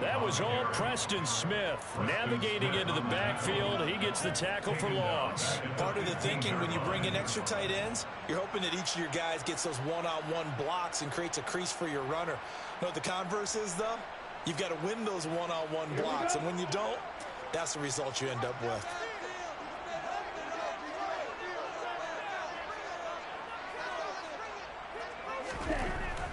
That was all Preston Smith navigating into the backfield. He gets the tackle for loss. Part of the thinking when you bring in extra tight ends, you're hoping that each of your guys gets those one-on-one blocks and creates a crease for your runner. You know what the converse is, though? You've got to win those one-on-one blocks, and when you don't, that's the result you end up with.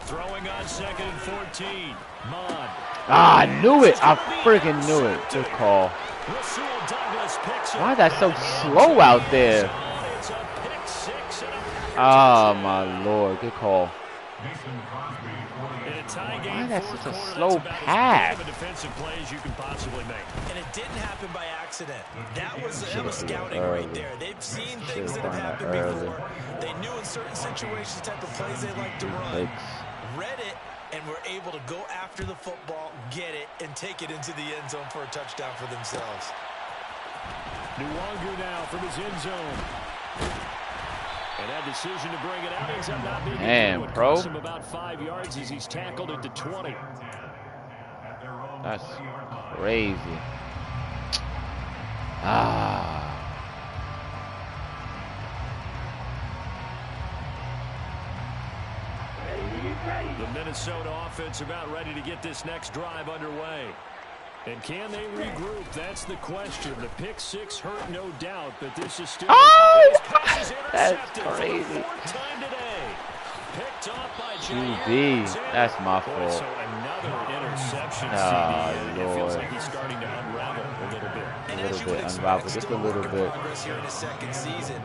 Throwing on 2nd and 14. Mond. Ah, I knew it. I freaking knew it. Good call. Rasul Douglas picks Why is that so slow out there? It's a pick 6 and a Oh, my Lord. Good call. in a tie game. Why that's 4th such a quarter, slow that's about pass? as big of a defensive play as you can possibly make. And it didn't happen by accident. That was scouting right there. They've seen things that have happened before. They knew in certain situations the type of plays they like to run. Read it, and were able to go after the football, get it, and take it into the end zone for a touchdown for themselves. Nwangu now from his end zone. And that decision to bring it out ends up not being Damn, it bro. costs him about 5 yards as he's tackled at the 20. That's crazy. Ah. The Minnesota offense about ready to get this next drive underway. And can they regroup? That's the question. The pick 6 hurt, no doubt, but this is still... Oh, Pass is that's intercepted for the crazy. 4th time today. Picked off by QB, that's my So fault. another interception, Oh, CD, and it feels Lord. like he's starting to unravel a little bit. And A as little you bit would expect, unraveled, just a still little work in bit. progress here in his 2nd season.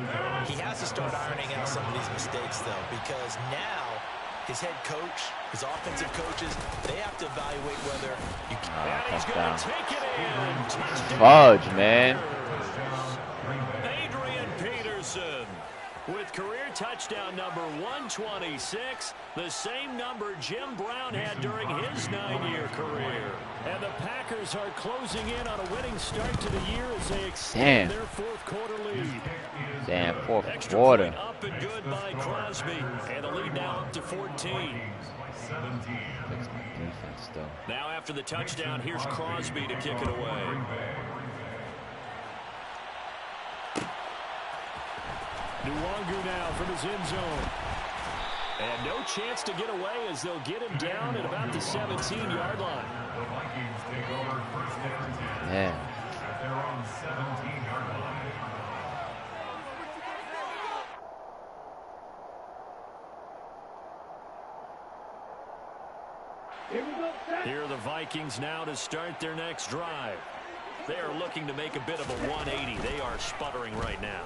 He has to start ironing out some of these mistakes, though, because now his head coach, his offensive coaches, they have to evaluate whether you can. And he's going to take it in. Touchdown. Fudge, man. Adrian Peterson with career touchdown number 126, the same number Jim Brown had during his 9-year career. And the Packers are closing in on a winning start to the year as they extend their fourth quarter lead. Damn, fourth Extra quarter. point up and good by Crosby. And the lead now up to 14. Defense, though. Now after the touchdown, here's Crosby to kick it away. Nwangu now from his end zone. And no chance to get away as they'll get him down at about the 17-yard line. The Vikings take over first and 10. Yeah. At their own 17-yard line. Here are the Vikings now to start their next drive. They are looking to make a bit of a 180. They are sputtering right now.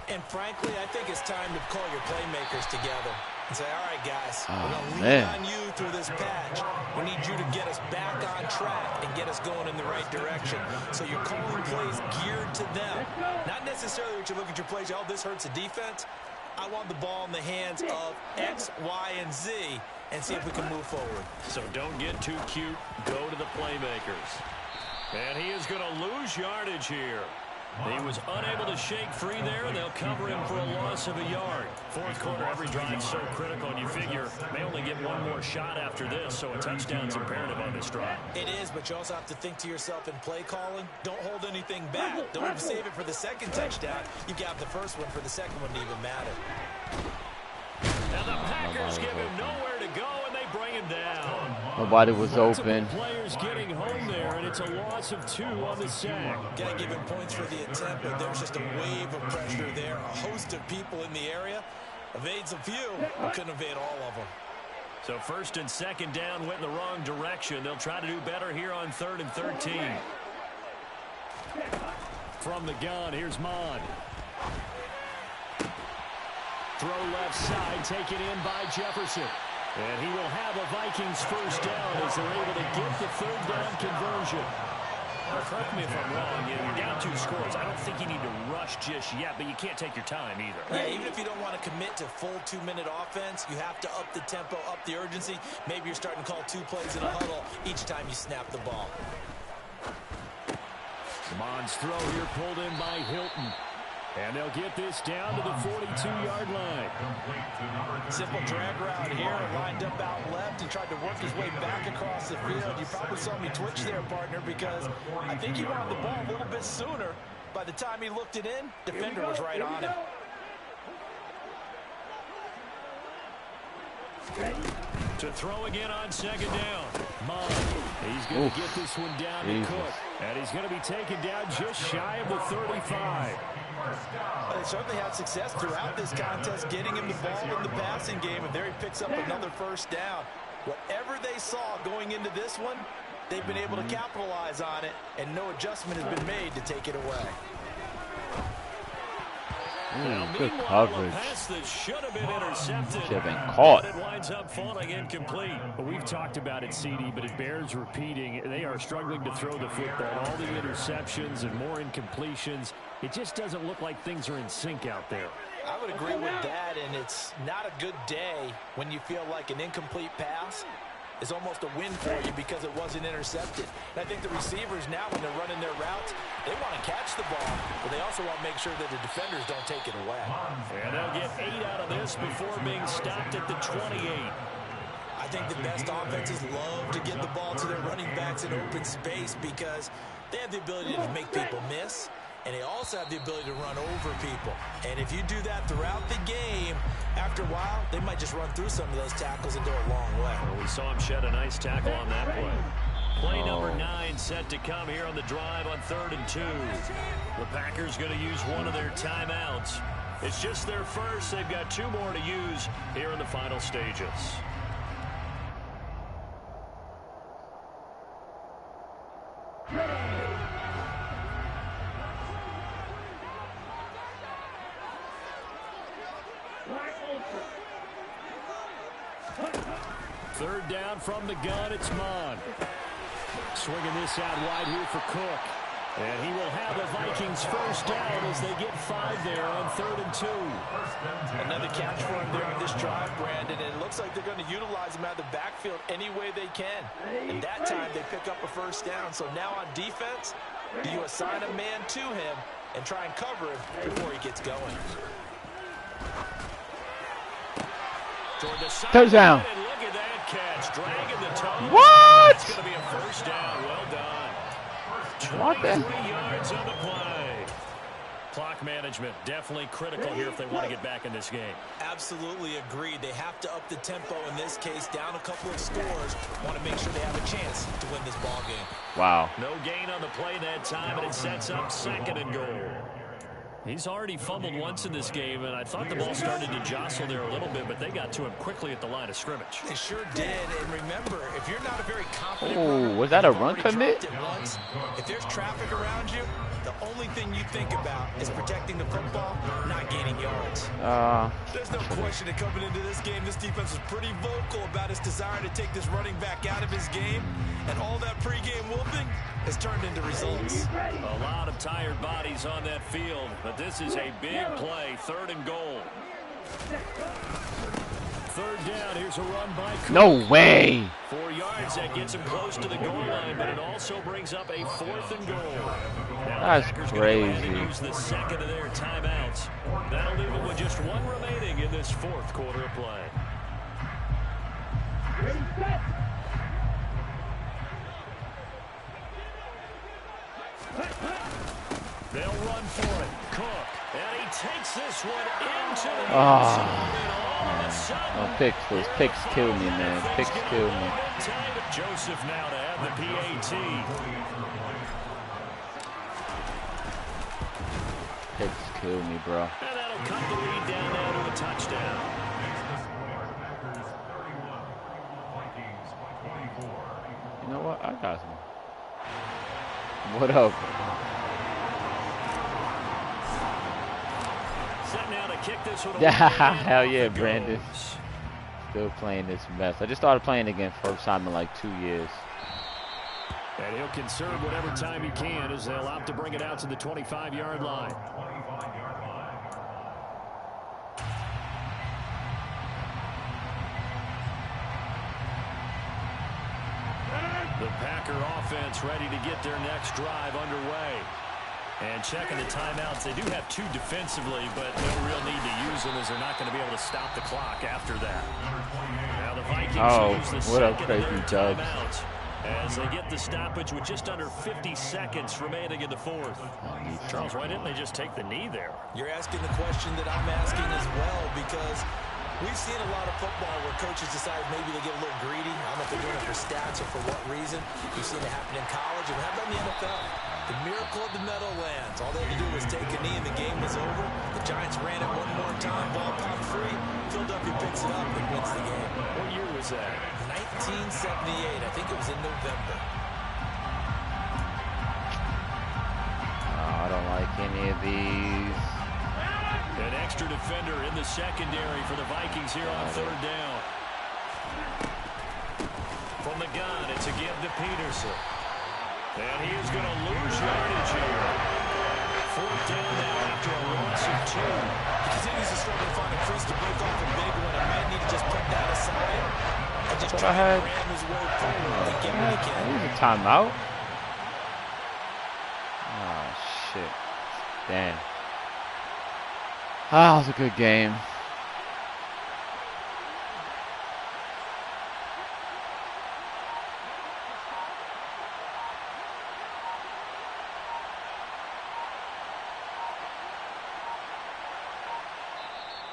And frankly, I think it's time to call your playmakers together and say, all right, guys, we're going to lean on you through this patch. We need you to get us back on track and get us going in the right direction. So you're calling plays geared to them. Not necessarily what you look at your plays, oh, this hurts the defense. I want the ball in the hands of X, Y, and Z and see if we can move forward. So don't get too cute. Go to the playmakers. And he is going to lose yardage here. He was unable to shake free there, and they'll cover him for a loss of a yard. Fourth quarter, every drive so critical, and you figure may only get one more shot after this, so a touchdown's imperative on this drive. It is, but you also have to think to yourself in play calling, don't hold anything back. Don't even save it for the second touchdown. You got the first one for the second one to even matter. And the Packers give him nowhere to go, and they bring him down. Nobody was open. Players getting home there, and it's a loss of 2 on the sack. Got to give him points for the attempt, but there's just a wave of pressure there. A host of people in the area. Evades a few, but couldn't evade all of them. So first and second down went in the wrong direction. They'll try to do better here on 3rd and 13. From the gun, here's Mod. Throw left side, taken in by Jefferson. And he will have a Vikings first down as they're able to get the 3rd down conversion. Now, correct me if I'm wrong. You're down 2 scores. I don't think you need to rush just yet, but you can't take your time either. Yeah, even if you don't want to commit to full 2-minute offense, you have to up the tempo, up the urgency. Maybe you're starting to call 2 plays in a huddle each time you snap the ball. Mon's throw here pulled in by Hilton. And they'll get this down to the 42-yard line. Simple drag route here, lined up out left and tried to work his way back across the field. You probably saw me twitch there, partner, because I think he wanted the ball a little bit sooner. By the time he looked it in, defender was right on him. To throw again on second down. Mon, he's going to get this one down to Cook. And he's going to be taken down just shy of the 35. They certainly had success throughout this contest, getting him the ball in the passing game, and there he picks up another first down. Whatever they saw going into this one, they've been able to capitalize on it, and no adjustment has been made to take it away. Good coverage. Pass that should have been intercepted. Should have been caught. But it winds up falling incomplete. But we've talked about it, CD, but it bears repeating. They are struggling to throw the football. All the interceptions and more incompletions. It just doesn't look like things are in sync out there. I would agree with that, and it's not a good day when you feel like an incomplete pass is almost a win for you because it wasn't intercepted. And I think the receivers now, when they're running their routes, they want to catch the ball, but they also want to make sure that the defenders don't take it away. And they'll get 8 out of this before being stopped at the 28. I think the best offenses love to get the ball to their running backs in open space because they have the ability to make people miss, and they also have the ability to run over people. And if you do that throughout the game, after a while, they might just run through some of those tackles and go a long way. Well, we saw him shed a nice tackle on that play. Play number 9 set to come here on the drive on 3rd and 2. The Packers going to use one of their timeouts. It's just their first. They've got 2 more to use here in the final stages. Third down from the gun, it's Mon. Swinging this out wide here for Cook. And he will have the Vikings first down as they get 5 there on 3rd and 2. Another catch for him there on this drive, Brandon, and it looks like they're going to utilize him out of the backfield any way they can. And that time they pick up a first down. So now on defense, do you assign a man to him and try and cover him before he gets going? Third down. And look at that catch, dragging the toe. What? It's going to be a first down. Well done. What the? 23 yards on the play. Clock management definitely critical here if they want to get back in this game. Absolutely agreed. They have to up the tempo in this case, down a couple of scores. Want to make sure they have a chance to win this ball game. Wow. No gain on the play that time, and it sets up 2nd and goal. He's already fumbled once in this game, and I thought the ball started to jostle there a little bit, but they got to him quickly at the line of scrimmage. They sure did, and remember, if you're not a very confident Oh, was that a run commit? Once, if there's traffic around you, the only thing you think about is protecting the football, not gaining yards. There's no question that coming into this game, this defense was pretty vocal about its desire to take this running back out of his game, and all that pregame whooping has turned into results. A lot of tired bodies on that field, but this is a big play, 3rd and goal. 3rd down, here's a run by Cook. No way. 4 yards, that gets him close to the goal line, but it also brings up a 4th and goal. Now That's the Packers crazy. Go ahead and use the 2nd of their timeouts. That'll leave them with just 1 remaining in this 4th quarter of play. They'll run for it. Cook. And he takes this one into the end zone. And all of a sudden, Those picks kill me, man. Picks kill me. Joseph now to have the PAT. Picks kill me, bro. And that'll cut the lead down now to a touchdown. You know what? I got some. What up? Set now to kick this one. Yeah, hell yeah, Brandon. Still playing this mess. I just started playing again first time in like 2 years. And he'll conserve whatever time he can as they'll opt to bring it out to the 25-yard line. The Packer offense ready to get their next drive underway. And checking the timeouts, they do have 2 defensively, but no real need to use them as they're not going to be able to stop the clock after that. Now the Vikings use the what up, second of crazy their Doug? timeouts as they get the stoppage with just under 50 seconds remaining in the 4th. Charles, why didn't they just take the knee there? You're asking the question that I'm asking as well, because we've seen a lot of football where coaches decide maybe they get a little greedy. I don't know if they're doing it for stats or for what reason. We've seen it happen in college, and how about in the NFL? The miracle of the Meadowlands. All they had to do was take a knee and the game was over. The Giants ran it one more time, ball popped free. Philadelphia picks it up and wins the game. What year was that? 1978. I think it was in November. I don't like any of these. An extra defender in the secondary for the Vikings here on 3rd down. From the gun, it's a give to Peterson. And he is going to lose yardage here. 4th down now after a loss of 2. He continues to struggle to find a crease to break off a big one. He might need to just put that aside and just try to ram his way forward and get what he can. Here's a timeout. Oh, shit. Damn. Ah, it was a good game.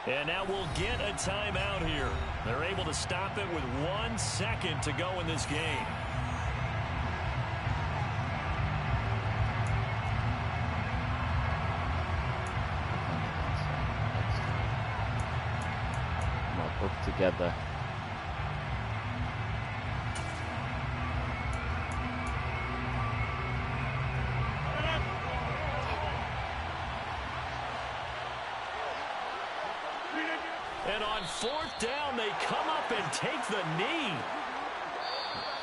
And now we'll get a timeout here. They're able to stop it with 1 second to go in this game. More book together. And on 4th down, they come up and take the knee.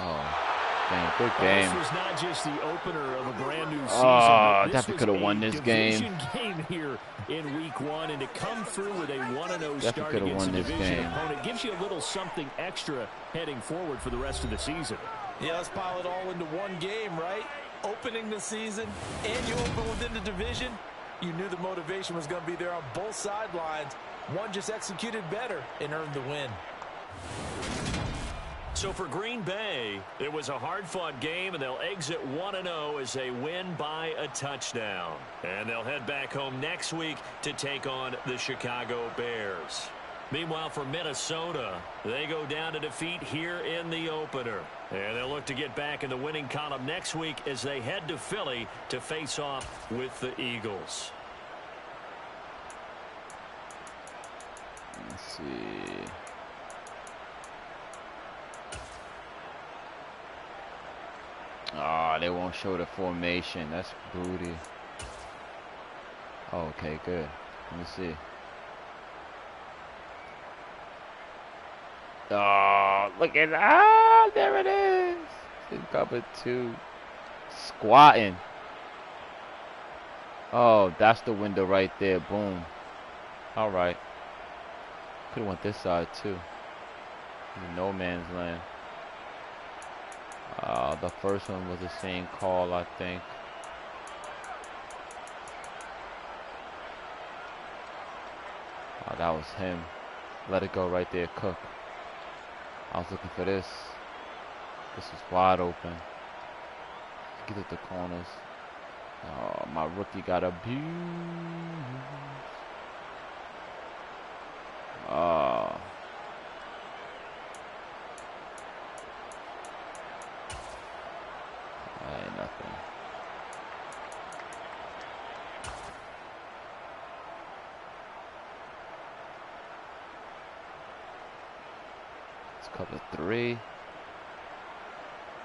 Oh. Damn, good game. This was not just the opener of a brand new season. Oh, This definitely could have won this game. Game here in week 1, and to come through with a 1-0 start Definitely against a won this division game. opponent gives you a little something extra heading forward for the rest of the season. Yeah, let's pile it all into one game, right? Opening the season, and you open within the division. You knew the motivation was going to be there on both sidelines. One just executed better and earned the win. So for Green Bay, it was a hard-fought game, and they'll exit 1-0 as they win by a touchdown. And they'll head back home next week to take on the Chicago Bears. Meanwhile, for Minnesota, they go down to defeat here in the opener. And they'll look to get back in the winning column next week as they head to Philly to face off with the Eagles. Let's see. Oh, they won't show the formation. That's booty. Oh, okay, good. Let me see. Oh, look at that. Ah, there it is. In cover 2. Squatting. Oh, that's the window right there. Boom. All right. Could have went this side, too. No man's land. The first one was the same call, I think. Oh, that was him. Let it go right there, Cook. I was looking for this. This was wide open. Get at the corners. Oh, my rookie got abused. Oh. Ain't nothing. It's cover 3.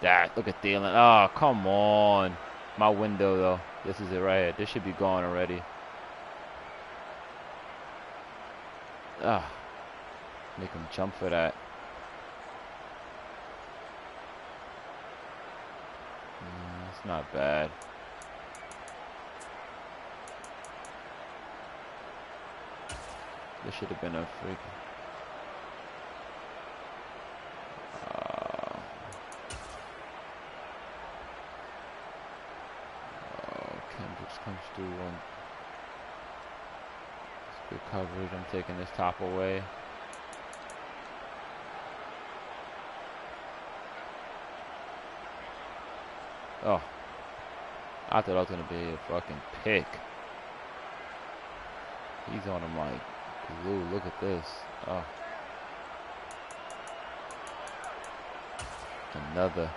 That, look at Thielen. Oh, come on. My window, though. This is it right here. This should be gone already. Ah. Make him jump for that. It's not bad. This should have been a freak. Kendricks comes through one. It's good coverage. I'm taking this top away. Oh, I thought I was gonna be a fucking pick. He's on him like glue. Look at this. Oh, another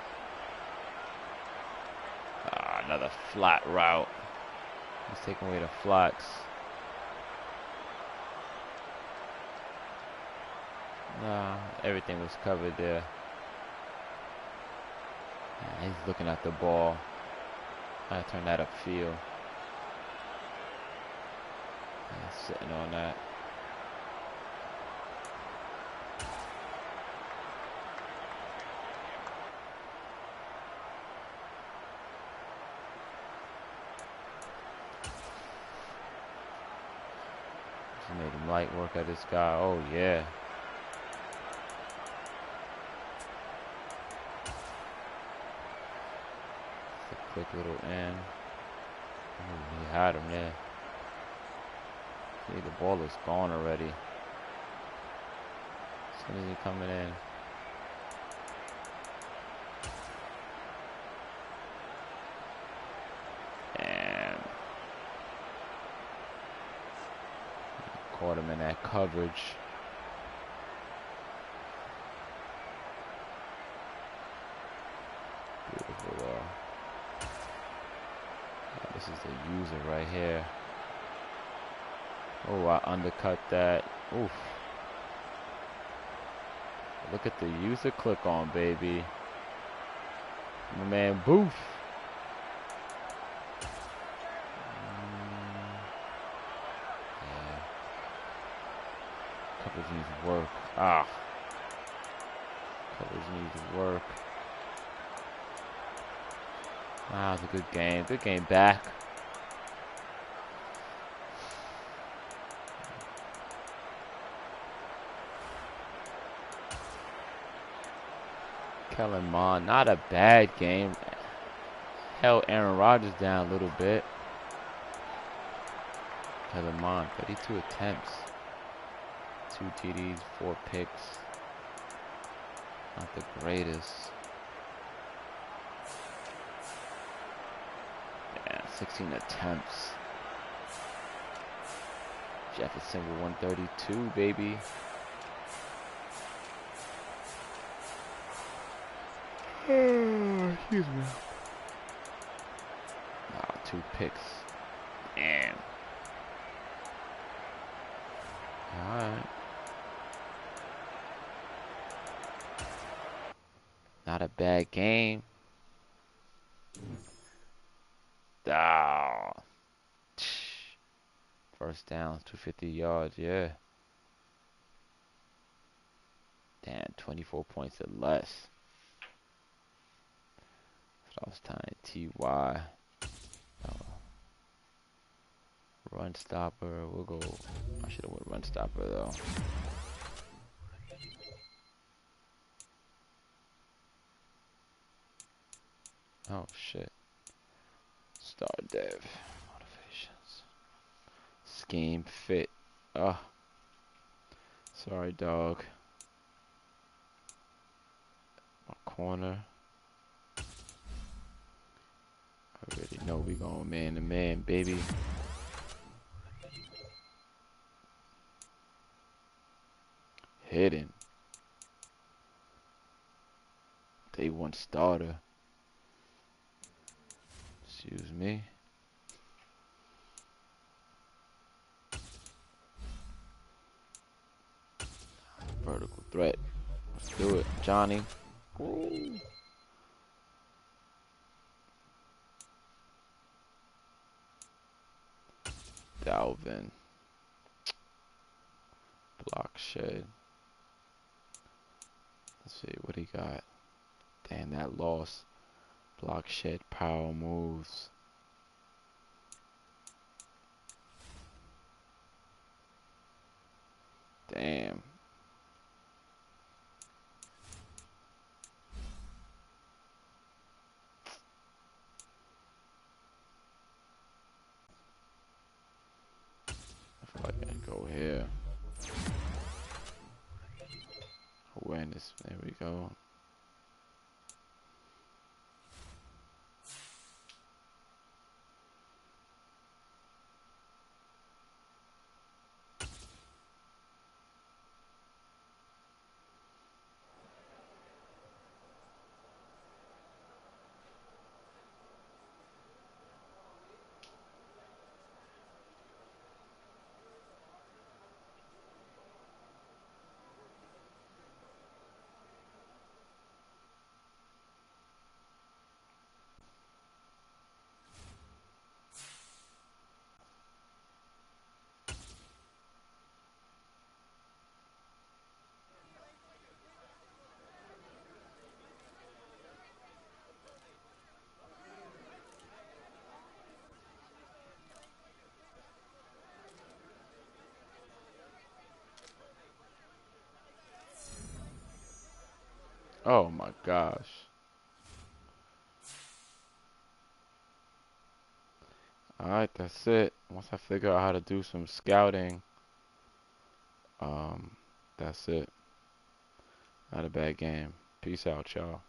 flat route. He's taking away the flats. Nah, everything was covered there. He's looking at the ball. I turn that upfield. Sitting on that. Just made him light work at this guy. Oh yeah. Quick little in. Ooh, he had him there. See, the ball is gone already. As soon as he coming in. And caught him in that coverage. Beautiful though. This is the user right here. Oh, I undercut that. Oof. Look at the user click on, baby. My man Booth. Yeah. Couples needs work. Ah. Couples needs work. Ah, it's a good game. Good game back. Kellen Mond, not a bad game. Held Aaron Rodgers down a little bit. Kellen Mond, 32 attempts. 2 TDs, 4 picks. Not the greatest. Yeah, 16 attempts. Jefferson with 132, baby. Excuse me. Wow, 2 picks. Damn. Alright. Not a bad game. Ah. First down, 250 yards, yeah. Damn, 24 points or less. So I was tying TY. Run stopper, we'll go. I should have went run stopper though. Oh shit. Start dev. Motivations. Scheme fit. Oh. Sorry, dog. My corner. I already know we going man to man, baby. Hidden. Day 1 starter. Excuse me. Vertical threat. Let's do it, Johnny. Ooh. Dalvin. Block shed. Let's see what he got. Damn, that loss. Block shed, power moves. Damn. I feel like I can go here. Awareness. There we go. Oh my gosh. Alright, that's it. Once I figure out how to do some scouting, that's it. Not a bad game. Peace out, y'all.